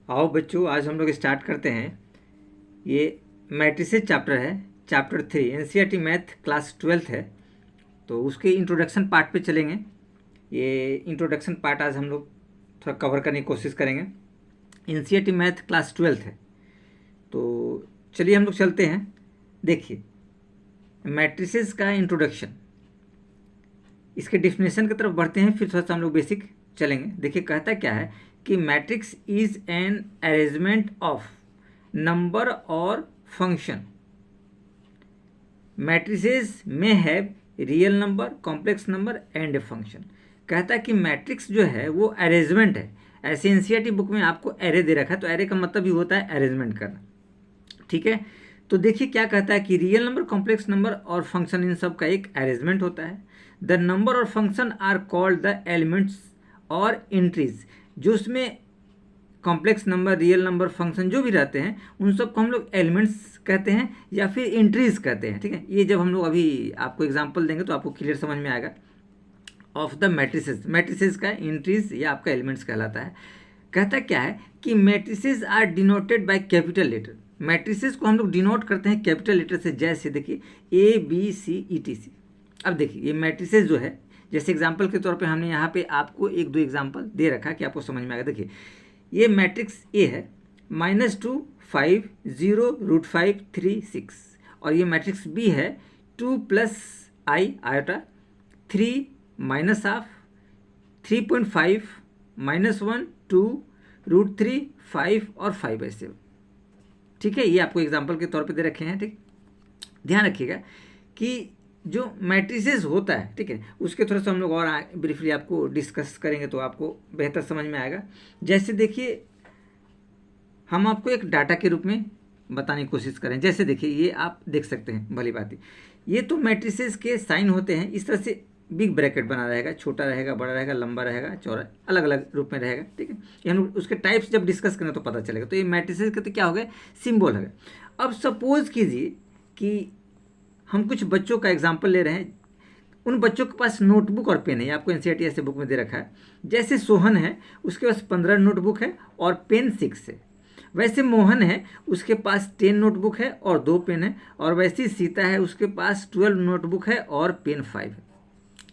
आओ बच्चों, आज हम लोग स्टार्ट करते हैं। ये मैट्रिसेस चैप्टर है, chapter 3। NCERT math class 12th है, तो उसके इंट्रोडक्शन पार्ट पे चलेंगे। ये इंट्रोडक्शन पार्ट आज हम लोग थोड़ा कवर करने की कोशिश करेंगे। एनसीईआरटी मैथ क्लास 12th है, तो चलिए हम लोग चलते हैं। देखिए, मैट्रिसेस का इंट्रोडक्शन, इसके डिफिनेशन की तरफ बढ़ते हैं, फिर थोड़ा सा हम लोग बेसिक चलेंगे। देखिए कहता क्या है कि matrix is an arrangement of number और फंक्शन। मैट्रिसेस में have real number, complex number and a function. कहता है कि मैट्रिक्स जो है वो अरेंजमेंट है। ऐसे एनसीईआरटी बुक में आपको एरे दे रखा है, तो एरे का मतलब ही होता है अरेंजमेंट करना, ठीक है। तो देखिए क्या कहता है कि रियल नंबर, कॉम्प्लेक्स नंबर और फंक्शन, इन सब का एक अरेंजमेंट होता है। द नंबर और function are called the elements और एंट्रीज। जो उसमें complex number, real number, function जो भी रहते हैं, उन सबको हम लोग एलिमेंट्स कहते हैं या फिर एंट्रीज कहते हैं, ठीक है। ये जब हम लोग अभी आपको एग्जांपल देंगे तो आपको क्लियर समझ में आएगा। ऑफ द मैट्रिसेस, मैट्रिसेस का एंट्रीज या आपका एलिमेंट्स कहलाता है। कहता क्या है कि matrices are denoted by capital letter. Matrices को हम लोग डिनोट करते हैं कैपिटल लेटर से। जैसे देखिए ABCETC। अब देखिए ये मैट्रिसेस जो है, जैसे एग्जांपल के तौर पे हमने यहाँ पे आपको एक दो एग्जांपल दे रखा है कि आपको समझ में आएगा। देखिए ये मैट्रिक्स A है, -2 5 0 √5 3 6। और ये मैट्रिक्स B है 2 + I आयोटा 3 -½ 3.5 -1 2 √3 5 और 5 ऐसे, ठीक है। ये आपको एग्जांपल के तौर पे दे रखे हैं, ठीक। ध्यान रखिएगा कि जो मैट्रिसेस होता है, ठीक है, उसके थोड़ा सा हम लोग और ब्रीफली आपको डिस्कस करेंगे तो आपको बेहतर समझ में आएगा। जैसे देखिए हम आपको एक डाटा के रूप में बताने की कोशिश करें। जैसे देखिए ये आप देख सकते हैं, भली बात है, ये तो मैट्रिसेस के साइन होते हैं। इस तरह से बिग ब्रैकेट बना रहेगा, छोटा रहेगा, बड़ा रहेगा, लंबा रहेगा, चौड़ा, अलग अलग रूप में रहेगा, ठीक है। ये हम लोग उसके टाइप्स जब डिस्कस करें तो पता चलेगा। तो ये मैट्रिसेस के तो क्या हो गए, सिंबल है। अब सपोज कीजिए कि हम कुछ बच्चों का एग्जाम्पल ले रहे हैं। उन बच्चों के पास नोटबुक और पेन है, आपको एनसीईआरटी ऐसे बुक में दे रखा है। जैसे सोहन है, उसके पास 15 नोटबुक है और पेन 6 है। वैसे मोहन है, उसके पास 10 नोटबुक है और 2 पेन है। और वैसे सीता है, उसके पास 12 नोटबुक है और पेन 5 है।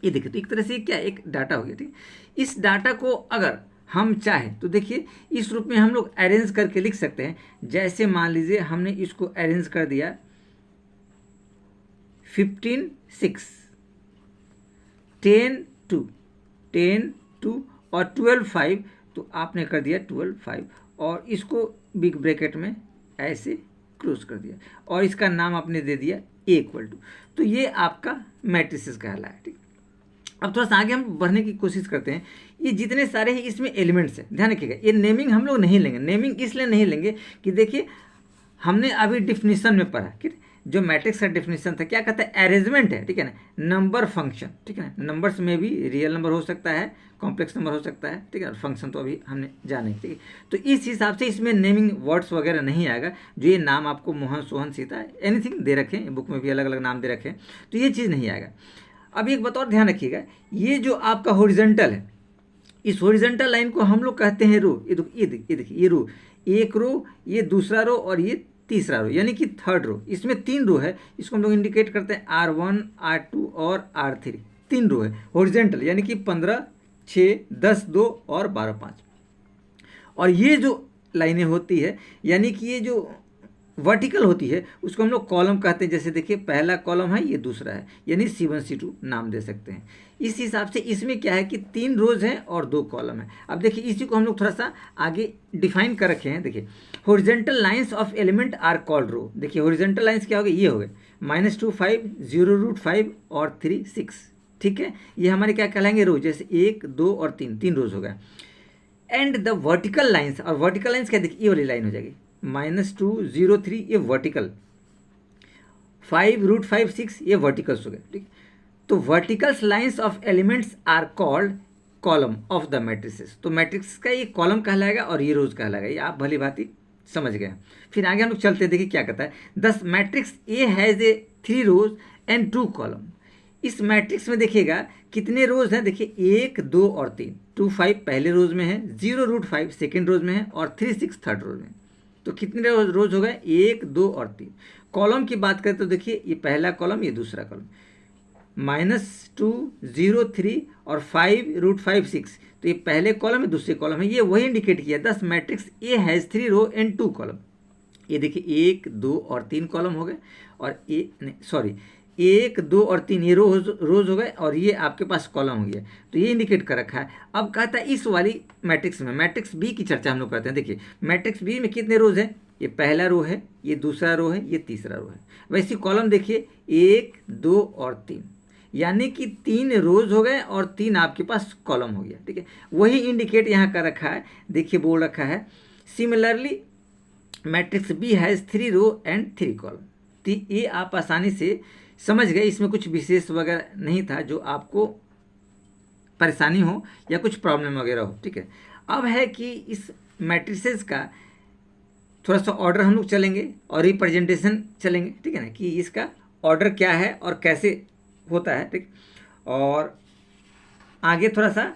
ये देखिए, तो एक तरह से क्या एक डाटा हो गया, ठीक। इस डाटा को अगर हम चाहें तो देखिए इस रूप में हम लोग अरेंज करके लिख सकते हैं। जैसे मान लीजिए हमने इसको अरेंज कर दिया 15 6 10 2 10 2 और 12 5, तो आपने कर दिया 12 5 और इसको बिग ब्रैकेट में ऐसे क्लोज कर दिया और इसका नाम आपने दे दिया A=। तो ये आपका मैट्रिसेस कहला है, ठीक। अब थोड़ा सा आगे हम बढ़ने की कोशिश करते हैं। ये जितने सारे हैं इसमें एलिमेंट्स हैं, ध्यान रखिएगा। ये नेमिंग हम लोग नहीं लेंगे। नेमिंग इसलिए नहीं लेंगे कि देखिए हमने अभी डिफिनीशन में पढ़ा कि जो मैट्रिक्स का डिफिनीशन था, क्या कहता है, अरेंजमेंट है, ठीक है ना, नंबर फंक्शन, ठीक है ना। नंबर्स में भी रियल नंबर हो सकता है, कॉम्प्लेक्स नंबर हो सकता है, ठीक है। फंक्शन तो अभी हमने जाने, ठीक है। तो इस हिसाब से इसमें नेमिंग वर्ड्स वगैरह नहीं आएगा। जो ये नाम आपको मोहन, सोहन, सीता, एनीथिंग दे रखे हैं, बुक में भी अलग अलग नाम दे रखे हैं, तो ये चीज़ नहीं आएगा। अब एक बात और ध्यान रखिएगा, ये जो आपका हॉरिजॉन्टल है, इस हॉरिजॉन्टल लाइन को हम लोग कहते हैं रो। ये देखिए ये रो, एक रो, ये दूसरा रो और ये तीसरा रो, यानी कि थर्ड रो। इसमें 3 रो है, इसको हम लोग इंडिकेट करते हैं R1 R2 और R3। 3 रो है हॉरिजॉन्टल, यानी कि 15 6 10 2 और 12 5। और ये जो लाइनें होती है, यानी कि ये जो वर्टिकल होती है, उसको हम लोग कॉलम कहते हैं। जैसे देखिए पहला कॉलम है, ये दूसरा है, यानी C1 C2 नाम दे सकते हैं। इस हिसाब से इसमें क्या है कि 3 रोज हैं और 2 कॉलम है। अब देखिए इसी को हम लोग थोड़ा सा आगे डिफाइन कर रखे हैं। देखिए horizontal lines of element are called row. देखिए हॉरिजॉन्टल लाइंस क्या हो गए, ये हो गए -2 5 0 √5 और 3 6, ठीक है। ये हमारे क्या कहलाएंगे, रो। जैसे 1 2 और 3 रोज हो गए। एंड द वर्टिकल लाइंस, और वर्टिकल लाइंस क्या, देखिए ये वाली लाइन हो जाएगी -2 0 3, ये वर्टिकल, 5 √5 6, ये वर्टिकल्स हो गए, ठीक। तो verticals lines of elements are called column of the matrices. तो मैट्रिक्स का ये कॉलम कहलाएगा और ये रोज कहलाएगा। ये आप भली भांति समझ गए। फिर आगे हम लोग चलते हैं, देखिए क्या कहता है। This matrix A has a 3 rows and 2 column. इस मैट्रिक्स में देखिएगा कितने रोज हैं, देखिए 1, 2 और 3। 2, 5 पहले रोज में है, 0√5 सेकेंड रोज में है और 3, 6 थर्ड रोज में। तो कितने रोज हो गए, 1, 2 और 3। कॉलम की बात करें तो देखिए ये पहला कॉलम, ये दूसरा कॉलम, -2, 0, 3 और 5√5, 6। तो ये पहले कॉलम है, दूसरे कॉलम है, ये वही इंडिकेट किया। This matrix A has 3 row and 2 column. ये देखिए 1, 2 और 3 कॉलम हो गए, और 1, 2 और 3 ये रोज हो गए, और ये आपके पास कॉलम हो गया। तो ये इंडिकेट कर रखा है। अब कहता है इस वाली मैट्रिक्स में, मैट्रिक्स बी की चर्चा हम लोग करते हैं। देखिए मैट्रिक्स बी में कितने रोज हैं, ये पहला रो है, ये दूसरा रो है, ये तीसरा रो है। वैसे कॉलम देखिए 1, 2 और 3, यानी कि 3 रोज हो गए और 3 आपके पास कॉलम हो गया। ठीक है, वही इंडिकेट यहाँ कर रखा है। देखिए बोल रखा है similarly matrix B has 3 row and 3 column. तो ये आप आसानी से समझ गए, इसमें कुछ विशेष वगैरह नहीं था जो आपको परेशानी हो या कुछ प्रॉब्लम वगैरह हो। ठीक है, अब है कि इस मैट्रिसेस का थोड़ा सा ऑर्डर हम लोग चलेंगे और रिप्रेजेंटेशन चलेंगे। ठीक है ना, कि इसका ऑर्डर क्या है और कैसे होता है। ठीक, और आगे थोड़ा सा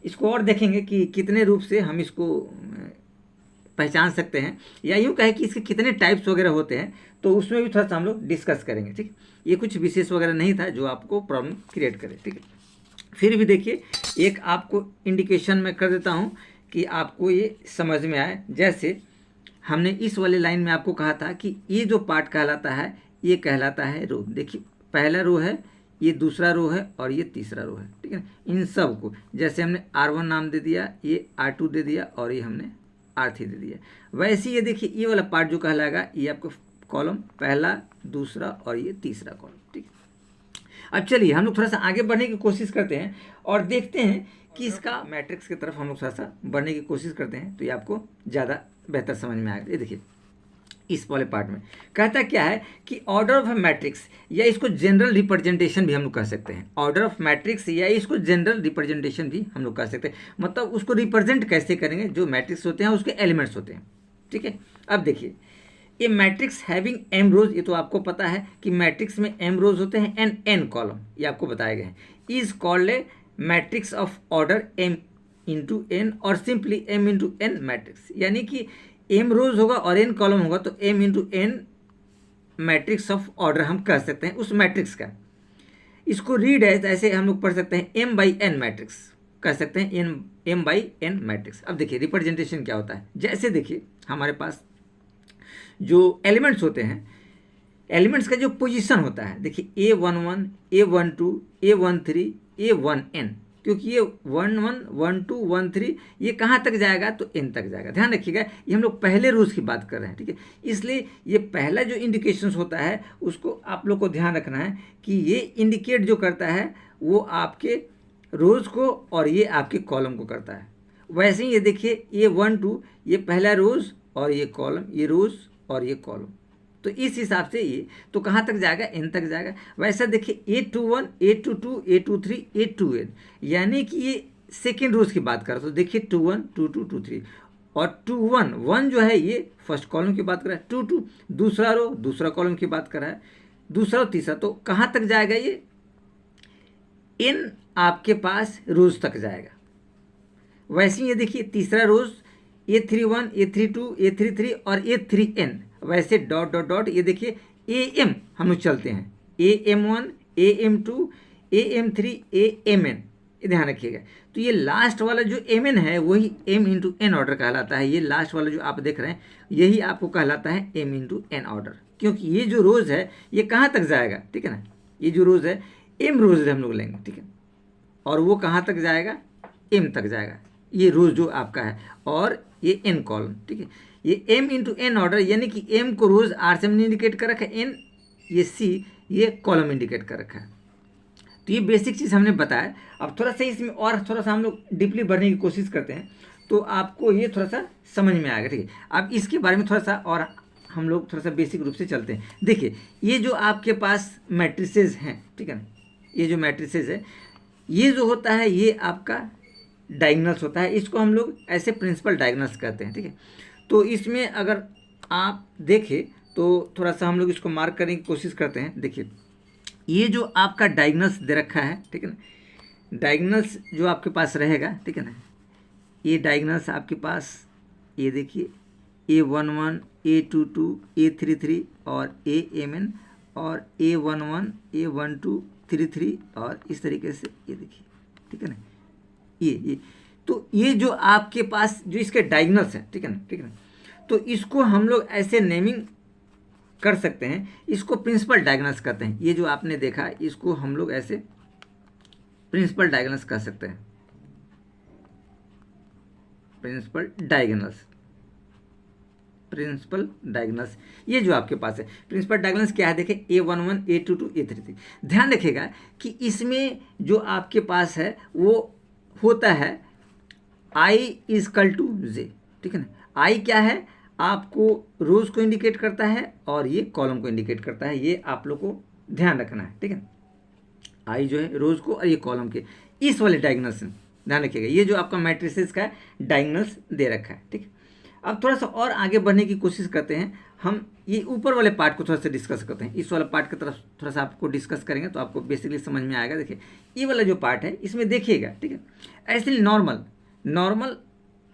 इसको और देखेंगे कि कितने रूप से हम इसको पहचान सकते हैं, या यूँ कहे कि इसके कितने टाइप्स वगैरह होते हैं, तो उसमें भी थोड़ा सा हम लोग डिस्कस करेंगे। ठीक, ये कुछ विशेष वगैरह नहीं था जो आपको प्रॉब्लम क्रिएट करे। ठीक है, फिर भी देखिए एक आपको इंडिकेशन मैं कर देता हूँ कि आपको ये समझ में आए। जैसे हमने इस वाले लाइन में आपको कहा था कि ये जो पार्ट कहलाता है ये कहलाता है रो। देखिए पहला रो है, ये दूसरा रो है और ये तीसरा रो है। ठीक है ना, इन सब को जैसे हमने R1 नाम दे दिया, ये R2 दे दिया और ये हमने R3 दे दिया। वैसे ये देखिए ये वाला पार्ट जो कहलाएगा ये आपको कॉलम पहला, दूसरा और ये तीसरा कॉलम। ठीक है, अब चलिए हम लोग थोड़ा सा आगे बढ़ने की कोशिश करते हैं और देखते हैं कि इसका मैट्रिक्स की तरफ हम लोग थोड़ा सा बढ़ने की कोशिश करते हैं, तो ये आपको ज़्यादा बेहतर समझ में आएगा। ये देखिए इस वाले पार्ट में कहता क्या है कि ऑर्डर ऑफ मैट्रिक्स, या इसको जनरल रिप्रेजेंटेशन भी हम लोग कह सकते हैं। ऑर्डर ऑफ मैट्रिक्स या इसको जनरल रिप्रेजेंटेशन भी हम लोग कह सकते हैं। मतलब उसको रिप्रेजेंट कैसे करेंगे, जो मैट्रिक्स होते हैं उसके एलिमेंट्स होते हैं। ठीक है, अब देखिए ये मैट्रिक्स हैविंग m रोज, ये तो आपको पता है कि मैट्रिक्स में m रोज होते हैं एंड n कॉलम, ये आपको बताए गए हैं। Is called a matrix of order m into n और simply m into n matrix, यानी कि m रोज होगा और n कॉलम होगा तो m into n matrix of order हम कह सकते हैं उस मैट्रिक्स का। इसको रीड है ऐसे हम लोग पढ़ सकते हैं m/n मैट्रिक्स कह सकते हैं, m/n मैट्रिक्स। अब देखिए रिप्रेजेंटेशन क्या होता है। जैसे देखिए हमारे पास जो एलिमेंट्स होते हैं, एलिमेंट्स का जो पोजीशन होता है, देखिए A11, A12, A13, A1n, क्योंकि ये 11, 12, 13 ये कहाँ तक जाएगा तो n तक जाएगा। ध्यान रखिएगा ये हम लोग पहले रोज की बात कर रहे हैं। ठीक है, इसलिए ये पहला जो इंडिकेशंस होता है उसको आप लोग को ध्यान रखना है कि ये इंडिकेट जो करता है वो आपके रोज को और ये आपके कॉलम को करता है। वैसे ही ये देखिए A12 ये पहला रोज और ये कॉलम, ये रोज और ये कॉलम, तो इस हिसाब से ये तो कहाँ तक जाएगा n तक जाएगा। वैसा देखिए A21, A22, A23, A2n, यानी कि ये सेकेंड रोज की बात कर रहा है। तो देखिए 21, 22, 23 और 21, 1 जो है ये फर्स्ट कॉलम की बात कर रहा है, 22 दूसरा रो दूसरा कॉलम की बात कर रहा है, दूसरा और तीसरा, तो कहाँ तक जाएगा ये n आपके पास रोज तक जाएगा। वैसे ये देखिए तीसरा रोज A31, A32, A33 और A3n, वैसे डॉट डॉट डॉट ये देखिए AM हम लोग चलते हैं, AM1, AM2, AM3, AMn, ये ध्यान रखिएगा। तो ये लास्ट वाला जो mn है वही m इंटू n ऑर्डर कहलाता है। ये लास्ट वाला जो आप देख रहे हैं यही आपको कहलाता है m इंटू n ऑर्डर, क्योंकि ये जो रोज है ये कहाँ तक जाएगा। ठीक है ना, ये जो रोज है m रोज हम लोग लेंगे। ठीक है, और वो कहाँ तक जाएगा m तक जाएगा, ये रोज जो आपका है, और ये n कॉलम। ठीक है, ये m इंटू n ऑर्डर, यानी कि m को रोज r से हमने इंडिकेट कर रखा है, n ये c ये कॉलम इंडिकेट कर रखा है। तो ये बेसिक चीज़ हमने बताया। अब थोड़ा सा इसमें और थोड़ा सा हम लोग डीपली बढ़ने की कोशिश करते हैं तो आपको ये थोड़ा सा समझ में आएगा। ठीक है, अब इसके बारे में थोड़ा सा और हम लोग थोड़ा सा बेसिक रूप से चलते हैं। देखिए ये जो आपके पास मैट्रिसेस हैं, ठीक है ना, ये जो मैट्रिसेस है ये जो होता है ये आपका डायगोनल्स होता है, इसको हम लोग ऐसे प्रिंसिपल डायगोनल्स कहते हैं। ठीक है, तो इसमें अगर आप देखें तो थोड़ा सा हम लोग इसको मार्क करने की कोशिश करते हैं। देखिए ये जो आपका डायगनल्स दे रखा है, ठीक है ना, डायगनल्स जो आपके पास रहेगा, ठीक है ना, ये डायगनल्स आपके पास ये देखिए A11, A22, A33 और AMN और A11, A12, 33 और इस तरीके से ये देखिए, ठीक है ना, ये तो ये जो आपके पास जो इसके डायगनल्स है, ठीक है ना, ठीक है ना, तो इसको हम लोग ऐसे नेमिंग कर सकते हैं, इसको प्रिंसिपल डायगनल्स कहते हैं। ये जो आपने देखा इसको हम लोग ऐसे प्रिंसिपल डायगनल्स कह सकते हैं, प्रिंसिपल डायगनल्स, प्रिंसिपल डायगनल्स। ये जो आपके पास है प्रिंसिपल डायगनल्स क्या है, देखें A11, A22, A33। ध्यान रखिएगा कि इसमें जो आपके पास है वो होता है I = J, ठीक है ना। I क्या है, आपको रोज को इंडिकेट करता है और ये कॉलम को इंडिकेट करता है, ये आप लोग को ध्यान रखना है, ठीक है। I जो है रोज को और ये कॉलम के, इस वाले डायगनल्स ध्यान रखिएगा। ये जो आपका मैट्रिसेस का डायगनल्स दे रखा है, ठीक है। अब थोड़ा सा और आगे बढ़ने की कोशिश करते हैं, हम ये ऊपर वाले पार्ट को थोड़ा सा डिस्कस करते हैं। इस वाला पार्ट की तरफ थोड़ा सा आपको डिस्कस करेंगे तो आपको बेसिकली समझ में आएगा। देखिए ये वाला जो पार्ट है इसमें देखिएगा, ठीक है, ऐसे नॉर्मल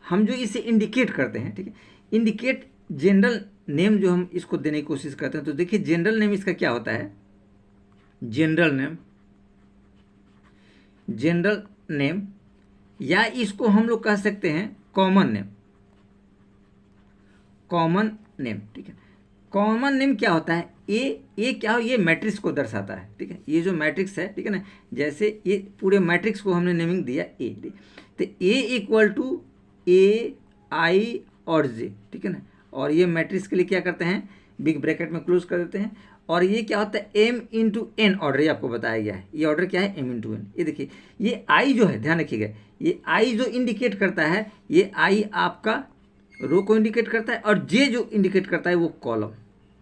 हम जो इसे इंडिकेट करते हैं, ठीक है, इंडिकेट जनरल नेम जो हम इसको देने की कोशिश करते हैं, तो देखिए जनरल नेम इसका क्या होता है, जनरल नेम या इसको हम लोग कह सकते हैं कॉमन नेम, ठीक है। कॉमन नेम क्या होता है, ए क्या हो, ये मैट्रिक्स को दर्शाता है, ठीक है। ये जो मैट्रिक्स है, ठीक है ना, जैसे ये पूरे मैट्रिक्स को हमने नेमिंग दिया ए, तो A = A, I और J, ठीक है ना। और ये मैट्रिक्स के लिए क्या करते हैं, बिग ब्रैकेट में क्लोज कर देते हैं। और ये क्या होता है M × N ऑर्डर, ये आपको बताया गया है। ये ऑर्डर क्या है, M × N। ये देखिए ये I जो है, ध्यान रखिएगा, ये I जो इंडिकेट करता है, ये I आपका रो को इंडिकेट करता है और J जो इंडिकेट करता है वो कॉलम।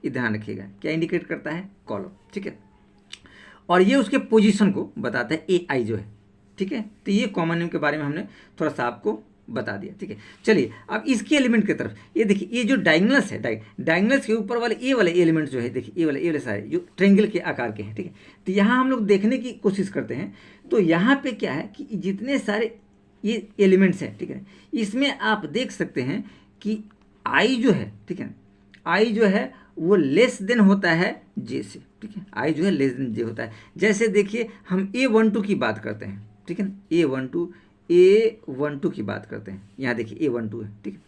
ये ध्यान रखिएगा, क्या इंडिकेट करता है, कॉलम, ठीक है। और ये उसके पोजीशन को बताता है AI जो है, ठीक है। तो ये कॉमन नेम के बारे में हमने थोड़ा सा आपको बता दिया, ठीक है। चलिए अब इसके एलिमेंट की तरफ, ये देखिए ये जो डायगनल्स है, डायगनल्स के ऊपर वाले ये वाले एलिमेंट जो है, देखिए ये वाले सारे जो ट्रेंगल के आकार के हैं, ठीक है। तो यहाँ हम लोग देखने की कोशिश करते हैं, तो यहाँ पे क्या है कि जितने सारे ये एलिमेंट्स हैं, ठीक है, इसमें आप देख सकते हैं कि I जो है, ठीक है, I जो है वो लेस देन होता है J से, ठीक है। I जो है लेस देन J होता है। जैसे देखिए हम A12 की बात करते हैं, ठीक है ना, A12 की बात करते हैं, यहाँ देखिए A12 है, ठीक है।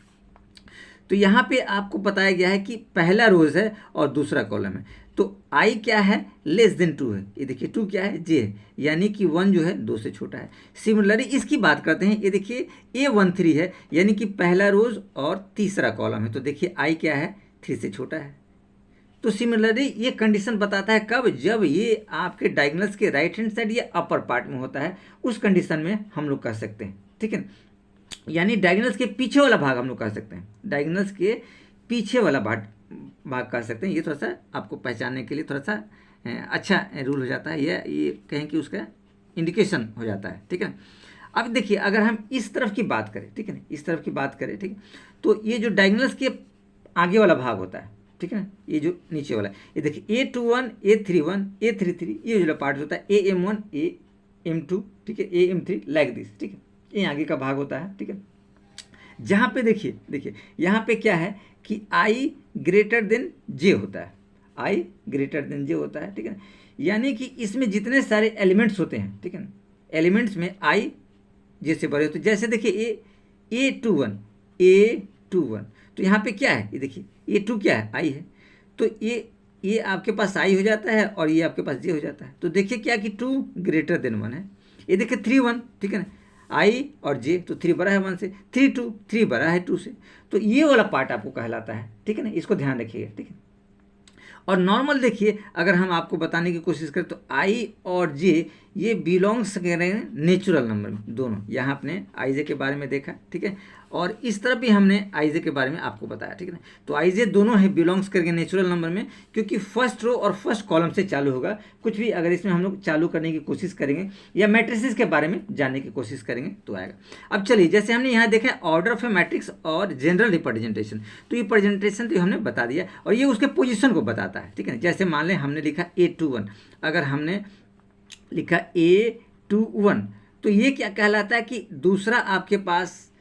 तो यहाँ पे आपको बताया गया है कि पहला रोज है और दूसरा कॉलम है, तो I क्या है, लेस देन 2 है। ये देखिए 2 क्या है, J है, यानी कि 1 जो है 2 से छोटा है। सिमिलरली इसकी बात करते हैं, ये देखिए A13 है, यानी कि पहला रोज और तीसरा कॉलम है, तो देखिए I क्या है, 3 से छोटा है। तो सिमिलरली ये कंडीशन बताता है कब, जब ये आपके डायगनल्स के राइट हैंड साइड या अपर पार्ट में होता है, उस कंडीशन में हम लोग कह सकते हैं, ठीक है। यानी डायगनल्स के पीछे वाला भाग हम लोग कह सकते हैं, डायगनल्स के पीछे वाला भाग कह सकते हैं। ये थोड़ा सा आपको पहचानने के लिए थोड़ा सा अच्छा रूल हो जाता है, ये कहें कि उसका इंडिकेशन हो जाता है, ठीक है। अब देखिए अगर हम इस तरफ की बात करें, ठीक है ना, इस तरफ की बात करें, ठीक है, तो ये जो डायगनल्स के आगे वाला भाग होता है, ठीक है ना, ये जो नीचे वाला है, ये देखिए A21, A31, A33, ये जो पार्ट होता है AM1, AM2, ठीक है, AM3 लाइक दिस, ठीक है, ये आगे का भाग होता है, ठीक है। जहाँ पे देखिए यहाँ पे क्या है कि I > J होता है, I > J होता है, ठीक है ना। यानी कि इसमें जितने सारे एलिमेंट्स होते हैं, ठीक है ना, एलिमेंट्स में I J से बड़े होते हैं। जैसे देखिए A21, तो यहाँ पे क्या है, ये देखिए A2 क्या है, I है, तो ये आपके पास I हो जाता है और ये आपके पास J हो जाता है। तो देखिए क्या कि 2 > 1 है। ये देखिए 3 1, ठीक है ना, I और J, तो 3 बड़ा है 1 से, 3 2, 3 बड़ा है 2 से, तो ये वाला पार्ट आपको कहलाता है, ठीक है ना, इसको ध्यान रखिएगा, ठीक है। और नॉर्मल देखिए अगर हम आपको बताने की कोशिश करें तो I और J ये बिलोंग्स करें नेचुरल नंबर में, दोनों। यहाँ आपने I J के बारे में देखा, ठीक है, और इस तरफ भी हमने आईजे के बारे में आपको बताया, ठीक है ना। तो आईजे दोनों है बिलोंग्स करके नेचुरल नंबर में, क्योंकि फर्स्ट रो और फर्स्ट कॉलम से चालू होगा। कुछ भी अगर इसमें हम लोग चालू करने की कोशिश करेंगे या मैट्रिसेस के बारे में जानने की कोशिश करेंगे तो आएगा। अब चलिए, जैसे हमने यहाँ देखा है ऑर्डर ऑफ ए मैट्रिक्स और जनरल रिप्रेजेंटेशन, तो ये प्रेजेंटेशन तो हमने बता दिया और ये उसके पोजिशन को बताता है, ठीक है। जैसे मान लें हमने लिखा A21, अगर हमने लिखा A21 तो ये क्या कहलाता है कि दूसरा आपके पास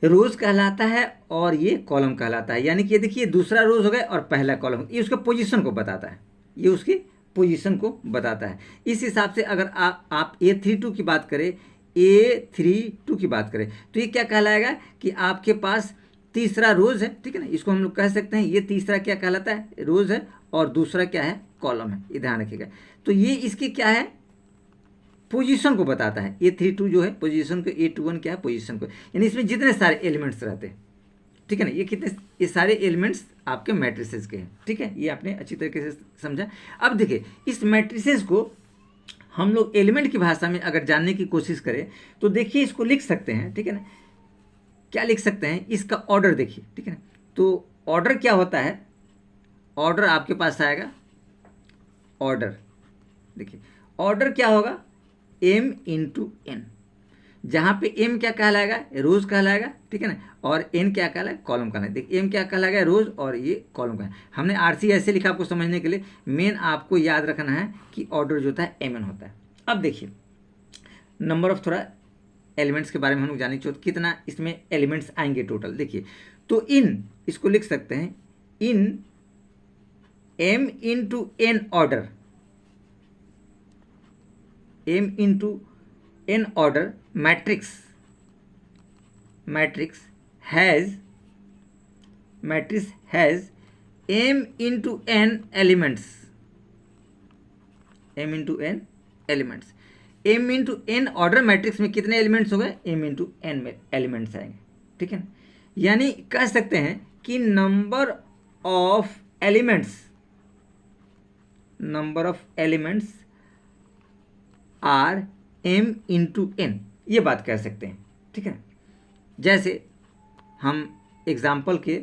रोज कहलाता है और ये कॉलम कहलाता है। यानी कि ये देखिए दूसरा रोज हो गया और पहला कॉलम, ये उसके पोजीशन को बताता है, ये उसकी पोजीशन को बताता है। इस हिसाब से अगर आप A32 की बात करें, A32 की बात करें तो ये क्या कहलाएगा कि आपके पास तीसरा रोज है, ठीक है ना। इसको हम लोग कह सकते हैं ये तीसरा क्या कहलाता है, रोज है, और दूसरा क्या है, कॉलम है। ये ध्यान रखिएगा। तो ये इसकी क्या है, पोजीशन को बताता है। A32 जो है पोजीशन को, A21 क्या है, पोजीशन को। यानी इसमें जितने सारे एलिमेंट्स रहते हैं, ठीक है ना, ये सारे एलिमेंट्स आपके मैट्रिसेस के हैं, ठीक है। ये आपने अच्छी तरीके से समझा। अब देखिए इस मैट्रिसेस को हम लोग एलिमेंट की भाषा में अगर जानने की कोशिश करें तो देखिए इसको लिख सकते हैं, ठीक है ना। क्या लिख सकते हैं, इसका ऑर्डर देखिए, ठीक है ना। तो ऑर्डर क्या होता है, ऑर्डर आपके पास आएगा, ऑर्डर देखिए, ऑर्डर क्या होगा, m इंटू एन, जहाँ पे m क्या कहलाएगा, रोज कहलाएगा, ठीक है ना, और n क्या कहलाएगा, कॉलम कहलाएगा। देखिए m क्या कहलाएगा, रोज, और ये कॉलम का है। हमने RC ऐसे लिखा आपको समझने के लिए। मेन आपको याद रखना है कि ऑर्डर जो होता है mn होता है। अब देखिए नंबर ऑफ, थोड़ा एलिमेंट्स के बारे में हम लोग जाने चाहिए, कितना इसमें एलिमेंट्स आएंगे टोटल। देखिए तो इन, इसको लिख सकते हैं इन m into n order, m into n order matrix has m into n elements, m into n order matrix में कितने एलिमेंट्स हो गए, m इंटू n एलिमेंट्स आएंगे, ठीक है। यानी कह सकते हैं कि number of elements are m into n, ये बात कह सकते हैं, ठीक है। जैसे हम एग्जाम्पल के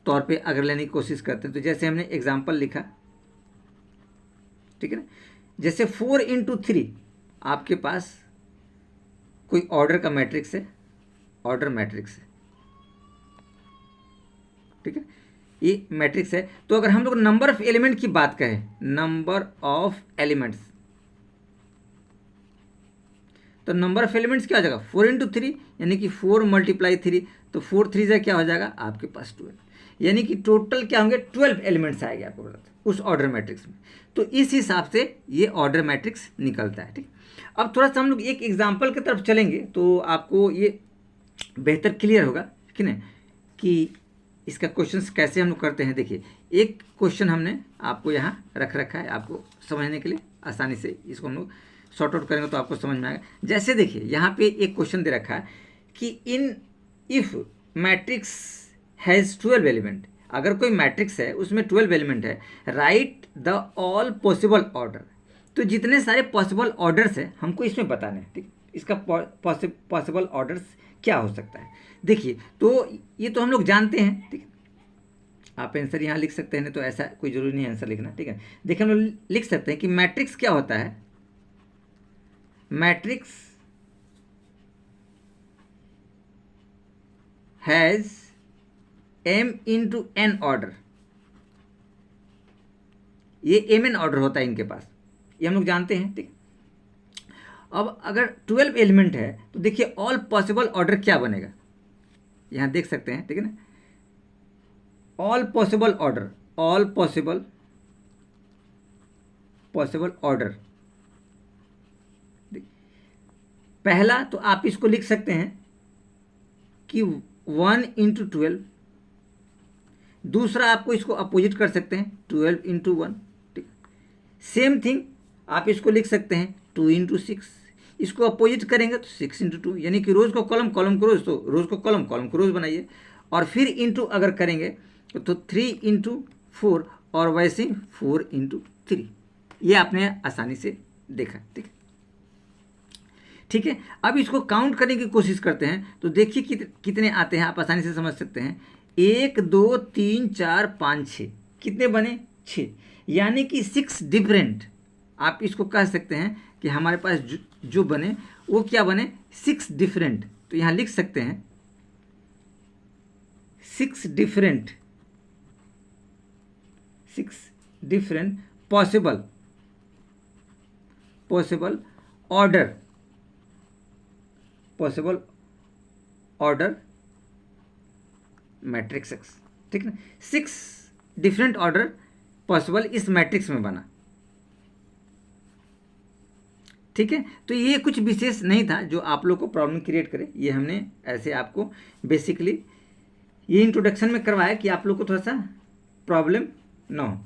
तौर पे अगर लेने की कोशिश करते हैं तो जैसे हमने एग्जाम्पल लिखा, ठीक है ना। जैसे 4 इंटू 3 आपके पास कोई ऑर्डर का मैट्रिक्स है, ऑर्डर मैट्रिक्स है, ठीक है, ये मैट्रिक्स है। तो अगर हम लोग नंबर ऑफ एलिमेंट की बात करें, नंबर ऑफ एलिमेंट्स, तो नंबर ऑफ एलिमेंट्स क्या हो जाएगा, 4 इंटू 3, यानी कि 4 मल्टीप्लाई 3, तो 4 3 से क्या हो जाएगा आपके पास 12, यानी कि टोटल क्या होंगे 12 एलिमेंट्स आएंगे आपको उस ऑर्डर मैट्रिक्स में। तो इस हिसाब से ये ऑर्डर मैट्रिक्स निकलता है, ठीक। अब थोड़ा सा हम लोग एक एग्जाम्पल की तरफ चलेंगे तो आपको ये बेहतर क्लियर होगा, ठीक है ना, कि इसका क्वेश्चन कैसे हम लोग करते हैं। देखिए एक क्वेश्चन हमने आपको यहाँ रख रखा है आपको समझने के लिए, आसानी से इसको हम लोग सॉर्ट आउट करेंगे तो आपको समझ में आएगा। जैसे देखिए यहाँ पे एक क्वेश्चन दे रखा है कि इफ मैट्रिक्स हैज़ 12 एलिमेंट, अगर कोई मैट्रिक्स है उसमें 12 एलिमेंट है, right the all possible order, तो जितने सारे पॉसिबल ऑर्डर्स हैं हमको इसमें बताने हैं, ठीक। इसका पॉसिबल ऑर्डर्स क्या हो सकता है। देखिए तो ये तो हम लोग जानते हैं, ठीक है। आप आंसर यहाँ लिख सकते हैं, तो ऐसा कोई जरूरी नहीं आंसर लिखना, ठीक है। देखिए हम लोग लिख सकते हैं कि मैट्रिक्स क्या होता है, matrix has m into n order, ये mn ऑर्डर होता है इनके पास, ये हम लोग जानते हैं, ठीक। अब अगर 12 एलिमेंट है तो देखिए ऑल पॉसिबल ऑर्डर क्या बनेगा, यहां देख सकते हैं, ठीक है ना। All possible order, all possible order, पहला तो आप इसको लिख सकते हैं कि 1 इंटू 12, दूसरा आपको इसको अपोजिट कर सकते हैं 12 इंटू 1, ठीक। सेम थिंग आप इसको लिख सकते हैं 2 इंटू 6, इसको अपोजिट करेंगे तो 6 इंटू 2, यानी कि रोज को कॉलम, कॉलम को रोज, तो रोज को कॉलम, कॉलम को रोज बनाइए, और फिर इंटू अगर करेंगे तो 3 इंटू 4, और वैसे 4 इंटू 3, ये आपने आसानी से देखा, ठीक है। ठीक है, अब इसको काउंट करने की कोशिश करते हैं तो देखिए कितने आते हैं, आप आसानी से समझ सकते हैं। 1 2 3 4 5 6, कितने बने? 6, यानी कि 6 डिफरेंट, आप इसको कह सकते हैं कि हमारे पास जो बने वो क्या बने? 6 डिफरेंट। तो यहाँ लिख सकते हैं 6 different possible order matrix x, ठीक है ना। 6 डिफरेंट ऑर्डर पॉसिबल इस मैट्रिक्स में बना, ठीक है। तो ये कुछ विशेष नहीं था जो आप लोग को प्रॉब्लम क्रिएट करे, ये हमने ऐसे आपको बेसिकली ये इंट्रोडक्शन में करवाया कि आप लोग को थोड़ा सा प्रॉब्लम ना हो।